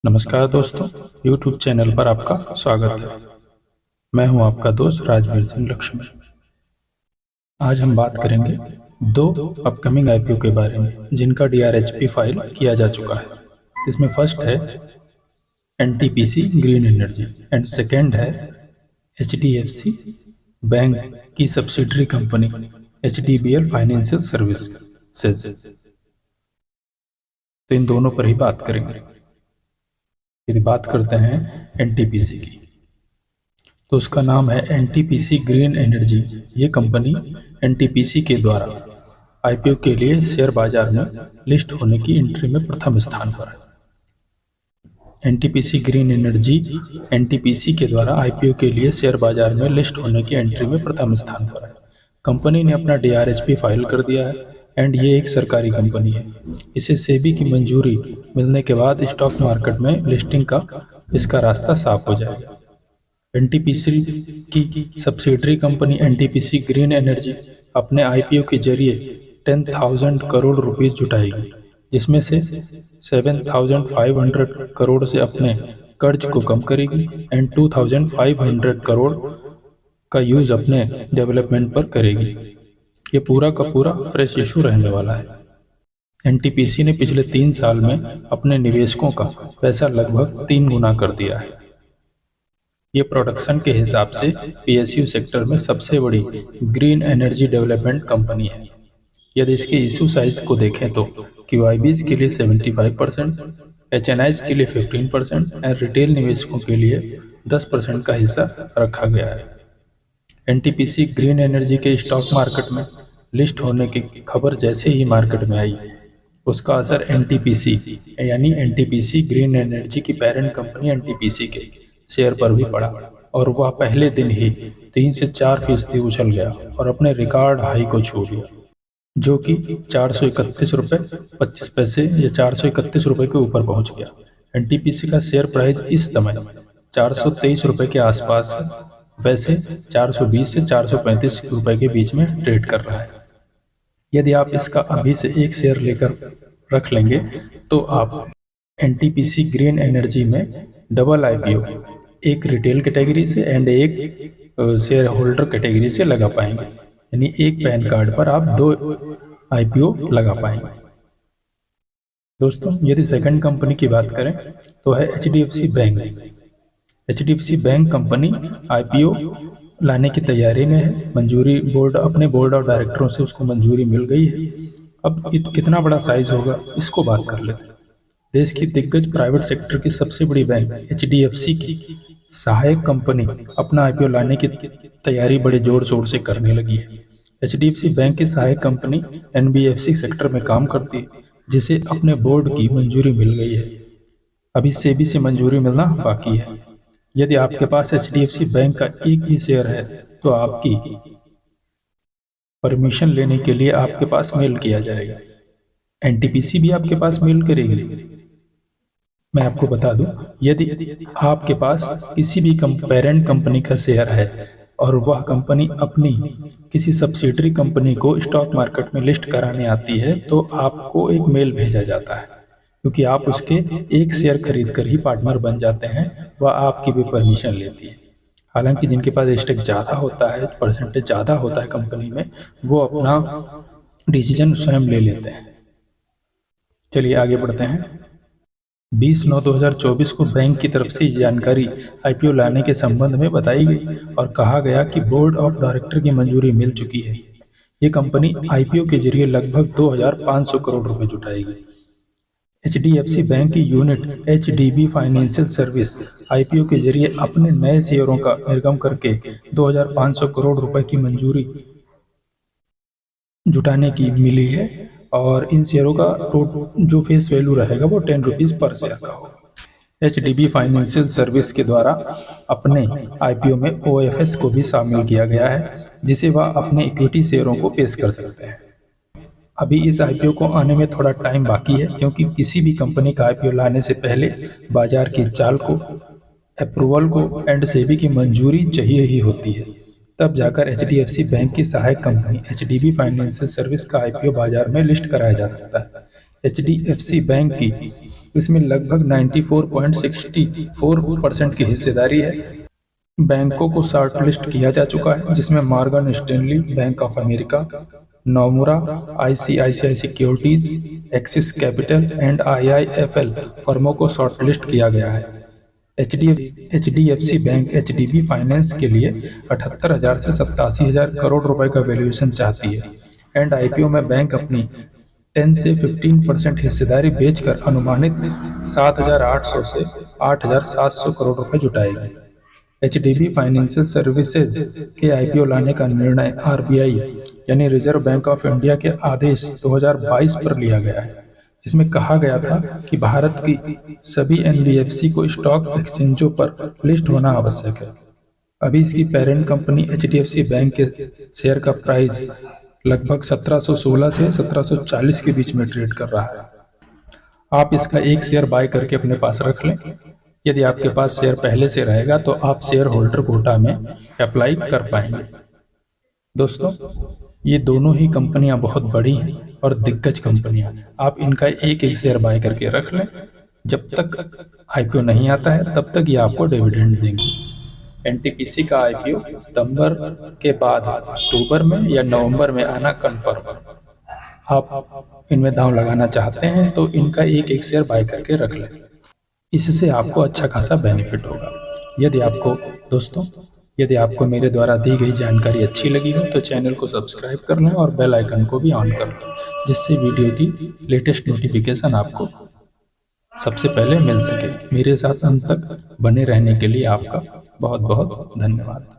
नमस्कार दोस्तों, YouTube channel पर आपका स्वागत है। मैं हूं आपका दोस्त राजवीर सिंह लक्ष्मी। आज हम बात करेंगे दो अपकमिंग आईपीओ के बारे में जिनका डीआरएचपी फाइल किया जा चुका है। इसमें फर्स्ट है NTPC green energy and second है एचडीएफसी बैंक की सब्सिडरी कंपनी एचडीबीएल फाइनेंशियल सर्विसेज। तो इन दोनों पर ही बात करेंगे। यदि बात करते हैं एनटीपीसी की, तो उसका नाम है एनटीपीसी ग्रीन एनर्जी। ये कंपनी एनटीपीसी के द्वारा आईपीओ के लिए शेयर बाजार में लिस्ट होने की एंट्री में प्रथम स्थान पर है। एनटीपीसी ग्रीन एनर्जी एनटीपीसी के द्वारा आईपीओ के लिए शेयर बाजार में लिस्ट होने की एंट्री में प्रथम स्थान पर है। कंपनी ने अपना डीआरएचपी फाइल कर दिया है एंड ये एक सरकारी कंपनी है। इसे सेबी की मंजूरी मिलने के बाद स्टॉक मार्केट में लिस्टिंग का इसका रास्ता साफ हो जाएगा। एनटीपीसी की subsidiary company NTPC green energy अपने आईपीओ के जरिए 10,000 करोड़ रुपीस जुटाएगी, जिसमें से 7,500 करोड़ से अपने कर्ज को कम करेगी एंड 2,500 करोड़ का यूज अपने डेवलपमेंट पर करेगी। ये पूरा का पूरा फ्रेश इशू रहने वाला है। एनटीपीसी ने पिछले 3 साल में अपने निवेशकों का पैसा लगभग 3 गुना कर दिया है। ये प्रोडक्शन के हिसाब से पीएसयू सेक्टर में सबसे बड़ी ग्रीन एनर्जी डेवलपमेंट कंपनी है। यदि इसके इशू साइज को देखें तो क्यूआईबीज के लिए 75%, एचएनआईज के लिए 15% और रिटेल निवेशकों के लिए 10% का हिस्सा रखा गया है। एनटीपीसी ग्रीन एनर्जी के स्टॉक मार्केट में लिस्ट होने की खबर जैसे ही मार्केट में आई, उसका असर एनटीपीसी यानी एनटीपीसी ग्रीन एनर्जी की पेरेंट कंपनी एनटीपीसी के शेयर पर भी पड़ा और वह पहले दिन ही 3 से 4% उछल गया और अपने रिकॉर्ड हाई को छू लिया, जो कि 431 रुपये 25 पैसे या 431 रुपये के ऊपर पहुंच गया। एनटीपीसी का शेयर प्राइस इस समय 423 रुपये के आसपास है। वैसे 420 से 435 रुपए के बीच में ट्रेड कर रहा है। यदि आप इसका अभी से एक शेयर लेकर रख लेंगे तो आप एनटीपीसी ग्रीन एनर्जी में डबल आईपीओ, एक रिटेल कैटेगरी से एंड एक शेयर होल्डर कैटेगरी से लगा पाएंगे। यानी एक पैन कार्ड पर आप 2 आईपीओ लगा पाएंगे। दोस्तों, यदि सेकंड कंपनी की बात करें तो है HDFC bank. HDFC bank company IPO लाने की तैयारी में है। मंजूरी अपने बोर्ड ऑफ डायरेक्टरों से उसको मंजूरी मिल गई है। अब कितना बड़ा साइज होगा इसको बात कर लेते हैं। देश की दिग्गज प्राइवेट सेक्टर की सबसे बड़ी बैंक एचडीएफसी की सहायक कंपनी अपना आईपीओ लाने की तैयारी बड़े जोर शोर से करने लगी है। एचडीएफसी बैंक की सहायक कंपनी एनबीएफसी सेक्टर में काम करती है, जिसे अपने बोर्ड की मंजूरी मिल गई है। अभी सेबी से मंजूरी मिलना बाकी है। यदि आपके पास एचडीएफसी बैंक का एक भी शेयर है तो आपकी परमिशन लेने के लिए आपके पास मेल किया जाएगा। एनटीपीसी भी आपके पास मेल करेगी। मैं आपको बता दूं, यदि आपके पास किसी भी पेरेंट कंपनी का शेयर है और वह कंपनी अपनी किसी सब्सिडरी कंपनी को स्टॉक मार्केट में लिस्ट कराने आती है तो आपको एक मेल भेजा जाता है, क्योंकि आप उसके एक शेयर खरीद कर ही पार्टनर बन जाते हैं। वह आपकी भी परमिशन लेती है। हालांकि जिनके पास स्टेक ज़्यादा होता है, परसेंटेज ज़्यादा होता है कंपनी में, वो अपना डिसीजन स्वयं ले लेते हैं। चलिए आगे बढ़ते हैं। 20/9/2024 को बैंक की तरफ से ये जानकारी आईपीओ लाने के संबंध में बताई गई और कहा गया कि बोर्ड ऑफ डायरेक्टर की मंजूरी मिल चुकी है। ये कंपनी आईपीओ के जरिए लगभग 2,500 करोड़ रुपए जुटाएगी। एचडीएफसी बैंक की unit HDB financial service IPO के जरिए अपने नए शेयरों का निर्गम करके 2,500 करोड़ रुपए की मंजूरी जुटाने की मिली है और इन शेयरों का जो फेस वैल्यू रहेगा वो 10 रुपीज़ पर शेयर का होगा। एचडीबी फाइनेंशियल सर्विस के द्वारा अपने आईपीओ में ओएफएस को भी शामिल किया गया है, जिसे वह अपने इक्विटी शेयरों को पेश कर सकते हैं। अभी इस आईपीओ को आने में थोड़ा टाइम बाकी है, क्योंकि किसी भी कंपनी का आईपीओ लाने से पहले बाजार की चाल को, अप्रूवल को एंड सेबी की मंजूरी चाहिए ही होती है। तब जाकर एचडीएफसी बैंक की सहायक कंपनी एचडीबी फाइनेंशियल सर्विस का आईपीओ बाजार में लिस्ट कराया जा सकता है। HDFC बैंक की इसमें लगभग 94.64% की हिस्सेदारी है। बैंकों को शॉर्ट लिस्ट किया जा चुका है, जिसमें Morgan Stanley, bank of America, Nomura, ICICI securities, axis capital and IIFL फर्मों को शॉर्ट लिस्ट किया गया है। HDFC बैंक HDB फाइनेंस के लिए 78,000 से 87,000 करोड़ रुपए का वैल्यूएशन चाहती है एंड IPO में बैंक अपनी 10 से 15% हिस्सेदारी बेचकर अनुमानित 7,800 से 8,700 करोड़ रुपए जुटाएगी। HDB फाइनेंशियल सर्विसेज के IPO लाने का निर्णय RBI यानी रिजर्व बैंक ऑफ इंडिया के आदेश 2022 पर लिया गया है, जिसमें कहा गया था कि भारत की सभी NBFC को स्टॉक एक्सचेंजों पर लिस्ट होना आवश्यक है। अभी इसकी पेरेंट कंपनी HDFC बैंक के शेयर का प्राइस लगभग 1716 से 1740 के बीच में ट्रेड कर रहा है। आप इसका एक शेयर बाय करके अपने पास रख लें। यदि आपके पास शेयर पहले से रहेगा तो आप शेयर होल्डर कोटा में अप्लाई कर पाएंगे। दोस्तों, ये दोनों ही कंपनियां बहुत बड़ी हैं और दिग्गज कंपनियां। आप इनका एक एक शेयर बाय करके रख लें। जब तक IPO नहीं आता है तब तक ये आपको डिविडेंड देंगे। NTPC का IPO सितंबर के बाद अक्टूबर में या नवंबर में आना कन्फर्म। आप इनमें दांव लगाना चाहते हैं तो इनका एक एक शेयर बाय करके रख लें। इससे आपको अच्छा खासा बेनिफिट होगा। यदि आपको मेरे द्वारा दी गई जानकारी अच्छी लगी हो तो चैनल को सब्सक्राइब कर लें और बेल आइकन को भी ऑन कर लें, जिससे वीडियो की लेटेस्ट नोटिफिकेशन आपको सबसे पहले मिल सके। मेरे साथ अंत तक बने रहने के लिए आपका बहुत बहुत धन्यवाद।